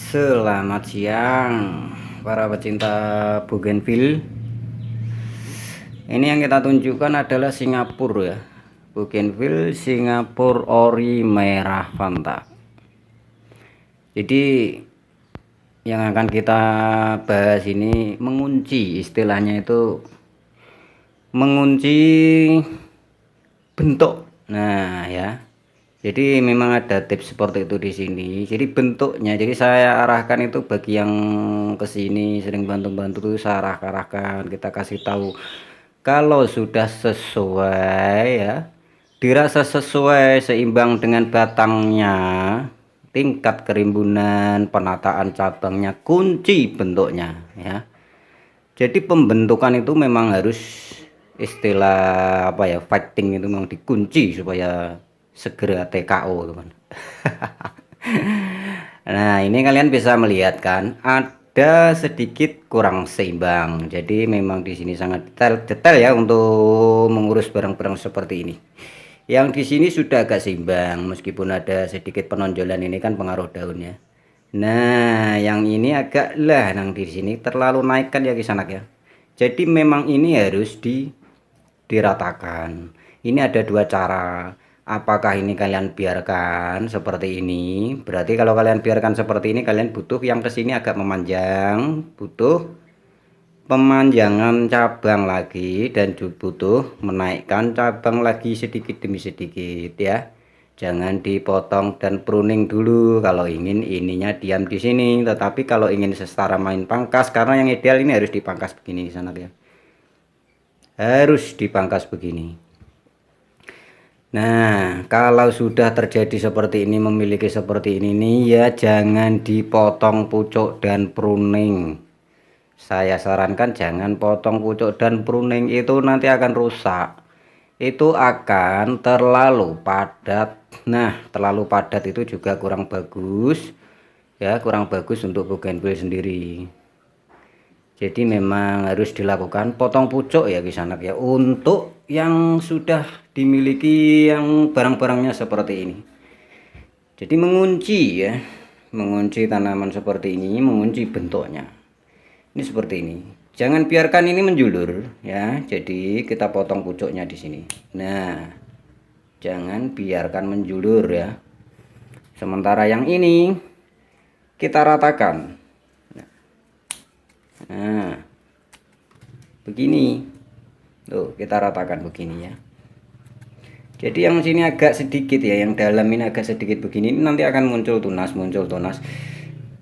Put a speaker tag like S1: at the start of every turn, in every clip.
S1: Selamat siang para pecinta bougainville. Ini yang kita tunjukkan adalah Singapura ya. Bougainville Singapura ori merah Fanta. Jadi yang akan kita bahas ini mengunci, istilahnya itu mengunci bentuk. Nah ya, jadi memang ada tips seperti itu di sini. Jadi bentuknya, jadi saya arahkan itu bagi yang kesini sering bantu-bantu tuh saya arahkan, kita kasih tahu kalau sudah sesuai ya, dirasa sesuai seimbang dengan batangnya, tingkat kerimbunan, penataan cabangnya, kunci bentuknya ya. Jadi pembentukan itu memang harus istilah apa ya, fighting itu memang dikunci supaya segera TKO teman. Nah ini kalian bisa melihat kan ada sedikit kurang seimbang. Jadi memang di sini sangat detail ya untuk mengurus barang-barang seperti ini. Yang di sini sudah agak seimbang meskipun ada sedikit penonjolan, ini kan pengaruh daunnya. Nah yang ini agak yang di sini terlalu naikkan ya kisanak ya. Jadi memang ini harus diratakan. Ini ada dua cara. Apakah ini kalian biarkan seperti ini? Berarti kalau kalian biarkan seperti ini, kalian butuh yang kesini agak memanjang, butuh pemanjangan cabang lagi, dan butuh menaikkan cabang lagi sedikit demi sedikit ya. Jangan dipotong dan pruning dulu kalau ingin ininya diam di sini. Tetapi kalau ingin setara main pangkas, karena yang ideal ini harus dipangkas begini di sana ya. Harus dipangkas begini. Nah, kalau sudah terjadi seperti ini, memiliki seperti ini nih ya, jangan dipotong pucuk dan pruning. Saya sarankan jangan potong pucuk dan pruning, itu nanti akan rusak. Itu akan terlalu padat. Nah, terlalu padat itu juga kurang bagus. Ya, kurang bagus untuk bougainville sendiri. Jadi memang harus dilakukan potong pucuk ya kisanak ya, untuk yang sudah dimiliki yang barang-barangnya seperti ini. Jadi mengunci ya, mengunci tanaman seperti ini, mengunci bentuknya. Ini seperti ini. Jangan biarkan ini menjulur ya. Jadi kita potong pucuknya di sini. Nah, jangan biarkan menjulur ya. Sementara yang ini kita ratakan. Nah, begini tuh, kita ratakan begini ya. Jadi yang sini agak sedikit ya, yang dalam ini agak sedikit begini, ini nanti akan muncul tunas.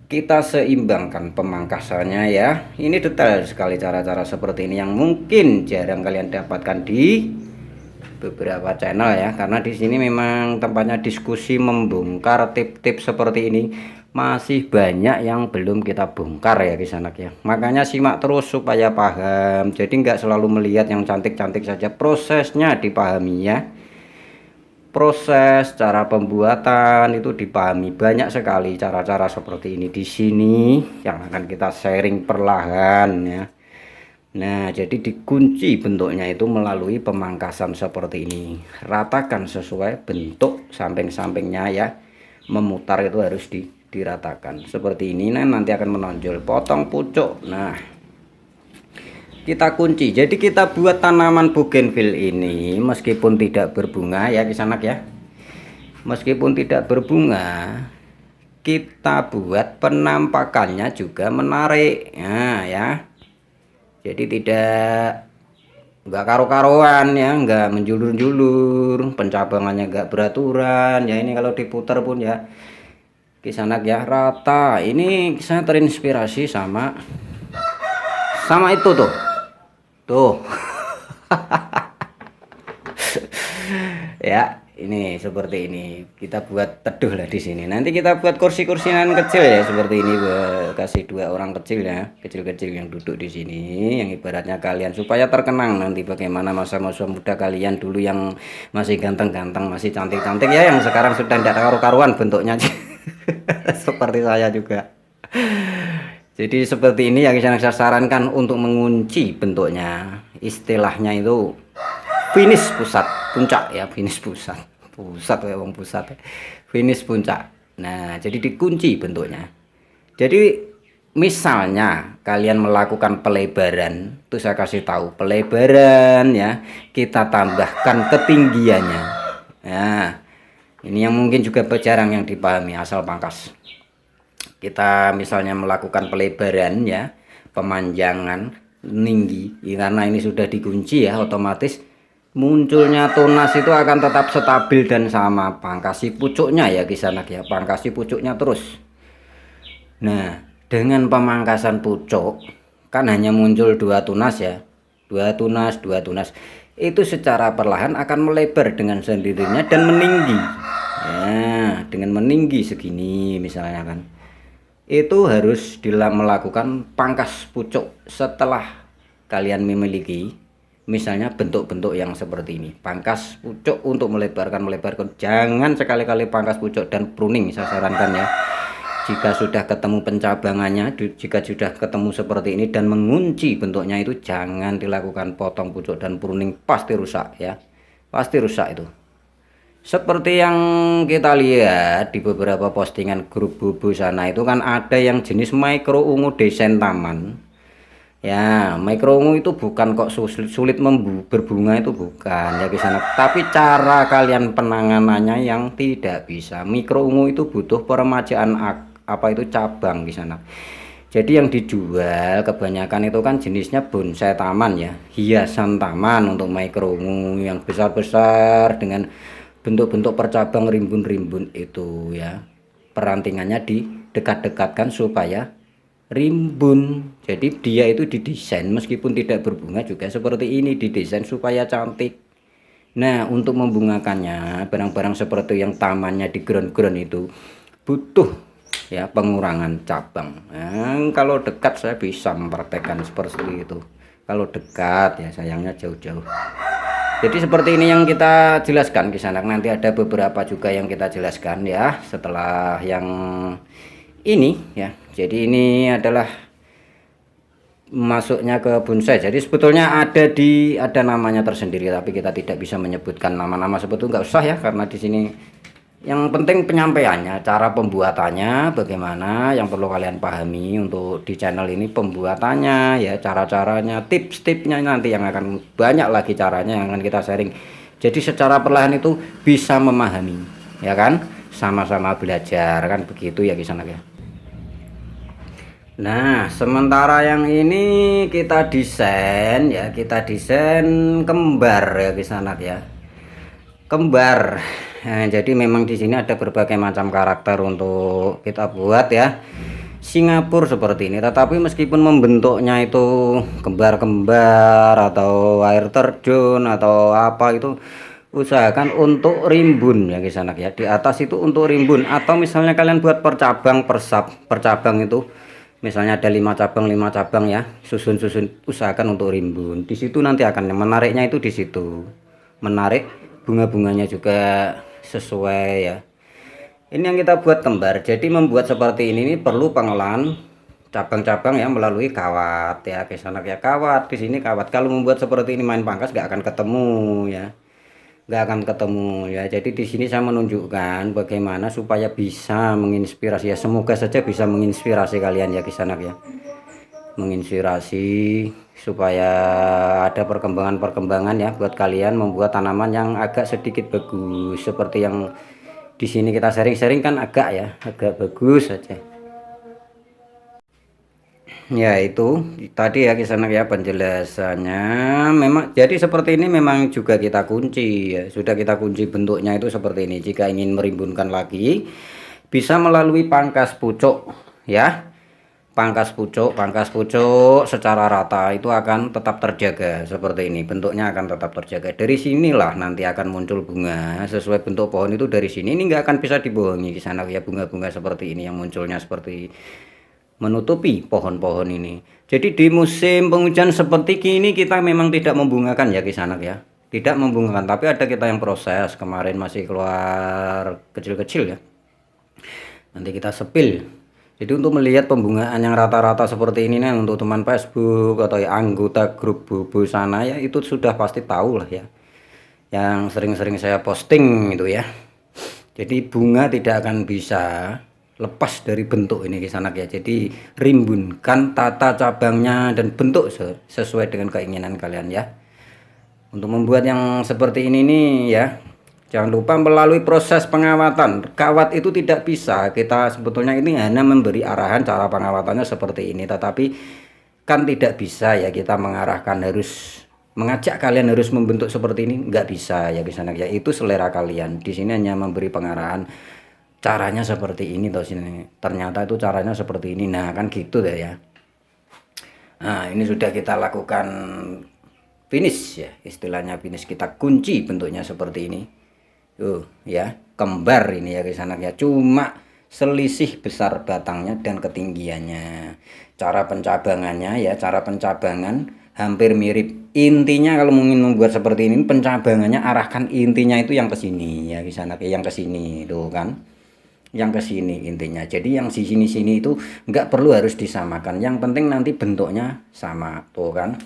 S1: Kita seimbangkan pemangkasannya ya. Ini detail sekali cara-cara seperti ini yang mungkin jarang kalian dapatkan di beberapa channel ya, karena di sini memang tempatnya diskusi membongkar tip-tip seperti ini. Masih banyak yang belum kita bongkar ya kisanak ya. Makanya simak terus supaya paham. Jadi nggak selalu melihat yang cantik-cantik saja, prosesnya dipahami ya. Proses cara pembuatan itu dipahami, banyak sekali cara-cara seperti ini di sini yang akan kita sharing perlahan ya. Nah, jadi dikunci bentuknya itu melalui pemangkasan seperti ini. Ratakan sesuai bentuk samping-sampingnya ya. Memutar itu harus diratakan seperti ini. Nah, nanti akan menonjol. Potong pucuk. Nah, kita kunci. Jadi kita buat tanaman bougainville ini meskipun tidak berbunga ya kisanak ya. Meskipun tidak berbunga, kita buat penampakannya juga menarik. Nah, ya. Jadi nggak karo-karoan ya, nggak menjulur-julur, pencabangannya nggak beraturan ya. Ini kalau diputar pun ya kisanak ya rata. Ini saya terinspirasi sama itu tuh ya. Ini seperti ini kita buat teduh lah di sini. Nanti kita buat kursi-kursian kecil ya seperti ini, kasih dua orang kecil ya, kecil-kecil yang duduk di sini, yang ibaratnya kalian supaya terkenang nanti bagaimana masa-masa muda kalian dulu yang masih ganteng-ganteng, masih cantik-cantik ya, yang sekarang sudah tidak karu-karuan bentuknya. Seperti saya juga. Jadi seperti ini yang saya sarankan untuk mengunci bentuknya. Istilahnya itu finish puncak ya, finish pusat ya, finish puncak. Nah, jadi dikunci bentuknya. Jadi misalnya kalian melakukan pelebaran, itu saya kasih tahu pelebaran ya, kita tambahkan ketinggiannya. Nah, ini yang mungkin juga jarang yang dipahami asal pangkas. Kita misalnya melakukan pelebaran ya, pemanjangan tinggi, ya, karena ini sudah dikunci ya, otomatis munculnya tunas itu akan tetap stabil dan sama. Pangkasi pucuknya ya kisanak ya, pangkasi pucuknya terus. Nah, dengan pemangkasan pucuk kan hanya muncul 2 tunas ya, 2 tunas, 2 tunas. Itu secara perlahan akan melebar dengan sendirinya dan meninggi. Nah, dengan meninggi segini misalnya kan. Itu harus melakukan pangkas pucuk setelah kalian memiliki misalnya bentuk-bentuk yang seperti ini. Pangkas pucuk untuk melebarkan. Jangan sekali-kali pangkas pucuk dan pruning, saya sarankan ya. Jika sudah ketemu pencabangannya, jika sudah ketemu seperti ini dan mengunci bentuknya, itu jangan dilakukan potong pucuk dan pruning, pasti rusak ya, pasti rusak itu. Seperti yang kita lihat di beberapa postingan grup bubu sana, itu kan ada yang jenis micro ungu desain taman ya. Micro ungu itu bukan kok sulit berbunga, itu bukan ya di sana, tapi cara kalian penanganannya yang tidak bisa. Micro ungu itu butuh peremajaan apa itu cabang di sana. Jadi yang dijual kebanyakan itu kan jenisnya bonsai taman ya, hiasan taman untuk micro ungu yang besar-besar dengan bentuk-bentuk percabang rimbun-rimbun itu ya. Perantingannya didekat-dekatkan supaya rimbun. Jadi dia itu didesain meskipun tidak berbunga juga seperti ini, didesain supaya cantik. Nah, untuk membungakannya barang-barang seperti yang tamannya di ground-ground itu butuh ya pengurangan cabang. Nah, kalau dekat saya bisa mempraktekkan seperti itu. Kalau dekat ya sayangnya jauh-jauh. Jadi seperti ini yang kita jelaskan di sana. Nanti ada beberapa juga yang kita jelaskan ya setelah yang ini ya. Jadi ini adalah masuknya ke bonsai. Jadi sebetulnya ada namanya tersendiri, tapi kita tidak bisa menyebutkan nama-nama sebetulnya, nggak usah ya, karena di sini yang penting penyampaiannya, cara pembuatannya bagaimana yang perlu kalian pahami untuk di channel ini, pembuatannya ya, cara-caranya, tips-tipsnya nanti yang akan banyak lagi caranya yang akan kita sharing. Jadi secara perlahan itu bisa memahami ya kan, sama-sama belajar kan, begitu ya di sana ya. Nah, sementara yang ini kita desain ya, kita desain kembar ya di sana ya, kembar. Nah, jadi memang di sini ada berbagai macam karakter untuk kita buat ya. Singapura seperti ini, tetapi meskipun membentuknya itu kembar-kembar atau air terjun atau apa, itu usahakan untuk rimbun ya guys anak ya. Di atas itu untuk rimbun, atau misalnya kalian buat percabang percabang itu misalnya ada 5 cabang ya, susun usahakan untuk rimbun. Di situ nanti akan menariknya itu, di situ menarik bunga-bunganya juga sesuai ya. Ini yang kita buat kembar. Jadi membuat seperti ini perlu pengelolaan cabang-cabang ya melalui kawat ya, ke sana ya, kawat di sini kawat. Kalau membuat seperti ini main pangkas nggak akan ketemu ya, nggak akan ketemu ya. Jadi di sini saya menunjukkan bagaimana supaya bisa menginspirasi ya, semoga saja bisa menginspirasi kalian ya, ke sana ya, menginspirasi supaya ada perkembangan ya buat kalian membuat tanaman yang agak sedikit bagus. Seperti yang di sini kita sharing-sharing kan agak bagus saja ya. Itu tadi ya kisah ya penjelasannya. Memang jadi seperti ini memang juga kita kunci ya, sudah kita kunci bentuknya itu seperti ini. Jika ingin merimbunkan lagi bisa melalui pangkas pucuk ya, pangkas pucuk secara rata itu akan tetap terjaga seperti ini, bentuknya akan tetap terjaga. Dari sinilah nanti akan muncul bunga sesuai bentuk pohon itu. Dari sini ini nggak akan bisa dibohongi di sana ya, bunga-bunga seperti ini yang munculnya seperti menutupi pohon-pohon ini. Jadi di musim penghujan seperti ini kita memang tidak membungakan ya di sana ya, tidak membungakan, tapi ada kita yang proses. Kemarin masih keluar kecil-kecil ya, nanti kita sepil. Jadi untuk melihat pembungaan yang rata-rata seperti ini nih, untuk teman Facebook atau ya anggota grup bubu sana ya, itu sudah pasti tahu lah ya, yang sering-sering saya posting itu ya. Jadi bunga tidak akan bisa lepas dari bentuk ini Kisanak ya. Jadi rimbunkan tata cabangnya dan bentuk sesuai dengan keinginan kalian ya. Untuk membuat yang seperti ini nih ya, jangan lupa melalui proses pengawatan. Kawat itu tidak bisa, kita sebetulnya ini hanya memberi arahan cara pengawatannya seperti ini, tetapi kan tidak bisa ya kita mengarahkan harus mengajak kalian harus membentuk seperti ini, nggak bisa ya Kisanak ya. Itu selera kalian. Di sini hanya memberi pengarahan caranya seperti ini toh sini. Ternyata itu caranya seperti ini. Nah, kan gitu deh ya. Nah, ini sudah kita lakukan finish ya. Istilahnya finish, kita kunci bentuknya seperti ini. Tuh ya, kembar ini ya Kisanak ya. Cuma selisih besar batangnya dan ketinggiannya. Cara pencabangannya ya, cara pencabangan hampir mirip. Intinya kalau ingin membuat seperti ini, pencabangannya arahkan intinya itu yang ke sini ya Kisanak ya, yang ke sini tuh kan. Yang ke sini intinya. Jadi yang di sini-sini itu nggak perlu harus disamakan. Yang penting nanti bentuknya sama tuh kan.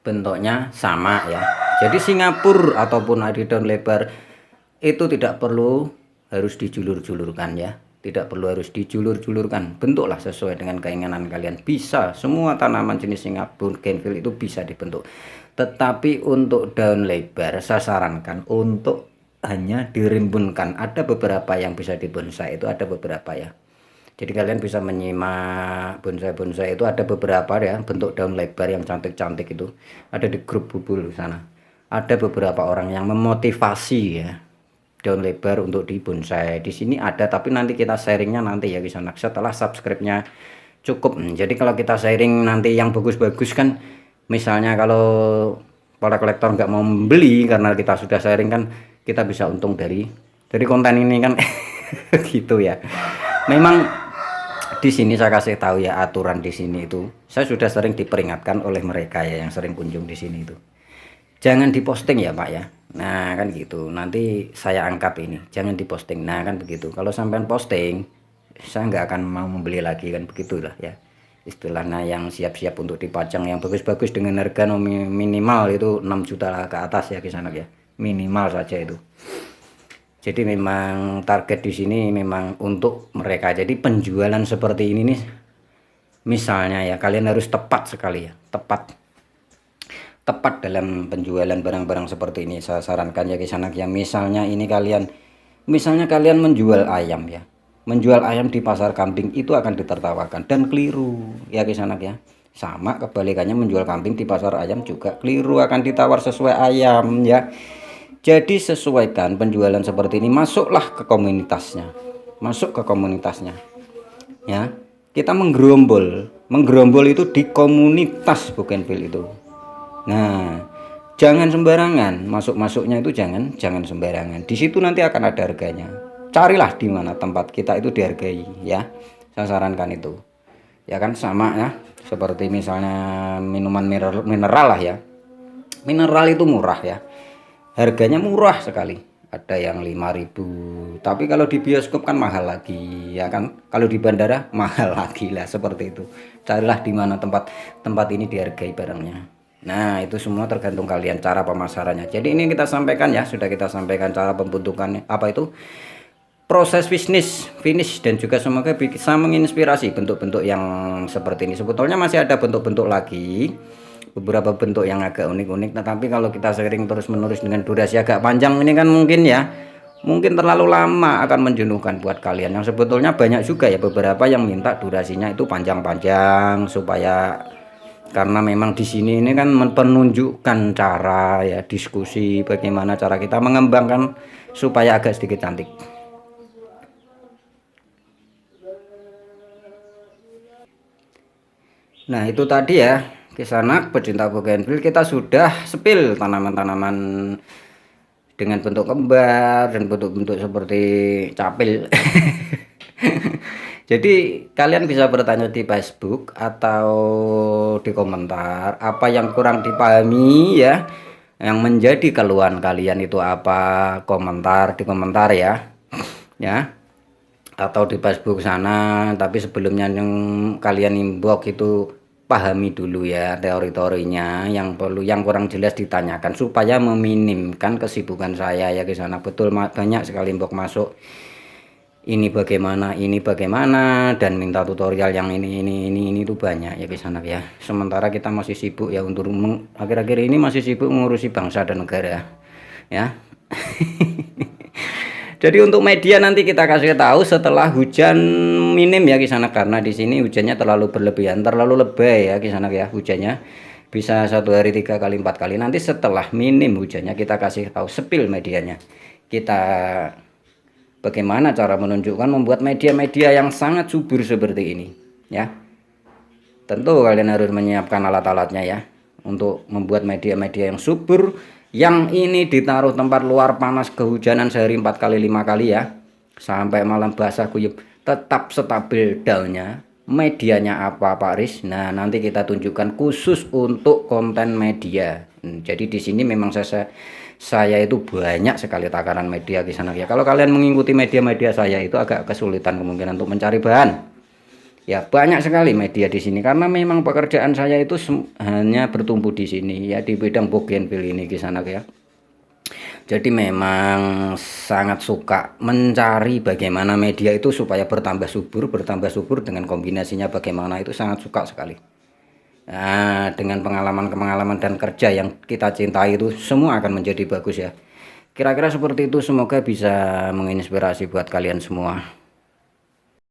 S1: Bentuknya sama ya. Jadi Singapura ataupun daun lebar itu tidak perlu harus dijulur-julurkan ya. Tidak perlu harus dijulur-julurkan. Bentuklah sesuai dengan keinginan kalian. Bisa semua tanaman jenis Singapura bougainville itu bisa dibentuk. Tetapi untuk daun lebar saya sarankan untuk hanya dirimbunkan. Ada beberapa yang bisa dibonsai, itu ada beberapa ya. Jadi kalian bisa menyimak bonsai-bonsai itu ada beberapa ya bentuk daun lebar yang cantik-cantik itu ada di grup Bubul sana. Ada beberapa orang yang memotivasi ya daun lebar untuk dibonsai. Di sini ada, tapi nanti kita sharingnya nanti ya di sana setelah subscribe-nya cukup. Jadi kalau kita sharing nanti yang bagus-bagus kan, misalnya kalau para kolektor nggak mau membeli karena kita sudah sharing kan, kita bisa untung dari konten ini kan. Gitu ya. Memang di sini saya kasih tahu ya aturan di sini itu. Saya sudah sering diperingatkan oleh mereka ya yang sering kunjung di sini itu. Jangan diposting ya Pak ya. Nah kan gitu. Nanti saya angkat ini. Jangan diposting. Nah kan begitu. Kalau sampai posting, saya nggak akan mau membeli lagi kan begitulah ya. Istilahnya yang siap-siap untuk dipajang yang bagus-bagus dengan harga minimal itu 6 juta ke atas ya Kisanak ya. Minimal saja itu. Jadi memang target di sini memang untuk mereka. Jadi penjualan seperti ini nih, misalnya ya kalian harus tepat sekali ya, tepat dalam penjualan barang-barang seperti ini. Saya sarankan ya Kisanak ya, misalnya kalian menjual ayam ya, menjual ayam di pasar kambing itu akan ditertawakan dan keliru ya Kisanak ya. Sama kebalikannya menjual kambing di pasar ayam juga keliru, akan ditawar sesuai ayam ya. Jadi sesuaikan penjualan seperti ini, masuk ke komunitasnya ya. Kita menggerombol itu di komunitas bougainville itu. Nah, jangan sembarangan masuknya itu, jangan sembarangan. Di situ nanti akan ada harganya. Carilah di mana tempat kita itu dihargai ya. Saya sarankan itu. Ya kan sama ya. Seperti misalnya minuman mineral lah ya. Mineral itu murah ya. Harganya murah sekali, ada yang 5.000, tapi kalau di bioskop kan mahal lagi ya kan, kalau di bandara mahal lagi lah, seperti itu. Carilah di mana tempat ini dihargai barangnya. Nah itu semua tergantung kalian cara pemasarannya. Jadi ini kita sampaikan ya, sudah kita sampaikan cara pembentukannya apa itu proses finish dan juga semoga bisa menginspirasi bentuk-bentuk yang seperti ini. Sebetulnya masih ada bentuk-bentuk lagi, beberapa bentuk yang agak unik-unik, tetapi kalau kita sharing terus-menerus dengan durasi agak panjang ini kan mungkin terlalu lama, akan menjenuhkan buat kalian. Yang sebetulnya banyak juga ya beberapa yang minta durasinya itu panjang-panjang supaya, karena memang di sini ini kan menunjukkan cara ya, diskusi bagaimana cara kita mengembangkan supaya agak sedikit cantik. Nah itu tadi ya Kisanak pecinta bougainville, kita sudah sepil tanaman-tanaman dengan bentuk kembar dan bentuk-bentuk seperti capil. Jadi kalian bisa bertanya di Facebook atau di komentar apa yang kurang dipahami ya, yang menjadi keluhan kalian itu apa, di komentar ya atau di Facebook sana. Tapi sebelumnya yang kalian inbox itu pahami dulu ya teori-teorinya, yang kurang jelas ditanyakan supaya meminimkan kesibukan saya ya ke sana. Betul banyak sekali inbox masuk ini bagaimana, dan minta tutorial yang ini tuh banyak ya kisanak ya. Sementara kita masih sibuk ya untuk akhir-akhir ini masih sibuk mengurusi bangsa dan negara ya. Jadi untuk media nanti kita kasih tahu setelah hujan minim ya kisanak, karena di sini hujannya terlalu berlebihan, terlalu lebay ya kisanak ya, hujannya bisa 1 hari 3 kali 4 kali. Nanti setelah minim hujannya kita kasih tahu spill medianya, kita bagaimana cara menunjukkan membuat media-media yang sangat subur seperti ini ya. Tentu kalian harus menyiapkan alat-alatnya ya untuk membuat media-media yang subur, yang ini ditaruh tempat luar panas kehujanan sehari 4 kali 5 kali ya, sampai malam basah kuyup tetap stabil daunnya. Medianya apa Pak Riz? Nah, nanti kita tunjukkan khusus untuk konten media. Jadi di sini memang saya itu banyak sekali takaran media di sana ya. Kalau kalian mengikuti media-media saya itu agak kesulitan kemungkinan untuk mencari bahan. Ya, banyak sekali media di sini karena memang pekerjaan saya itu hanya bertumbuh di sini ya, di bidang bougainville ini di sana ya. Jadi memang sangat suka mencari bagaimana media itu supaya bertambah subur dengan kombinasinya bagaimana, itu sangat suka sekali. Nah, dengan pengalaman dan kerja yang kita cintai itu semua akan menjadi bagus ya. Kira-kira seperti itu, semoga bisa menginspirasi buat kalian semua.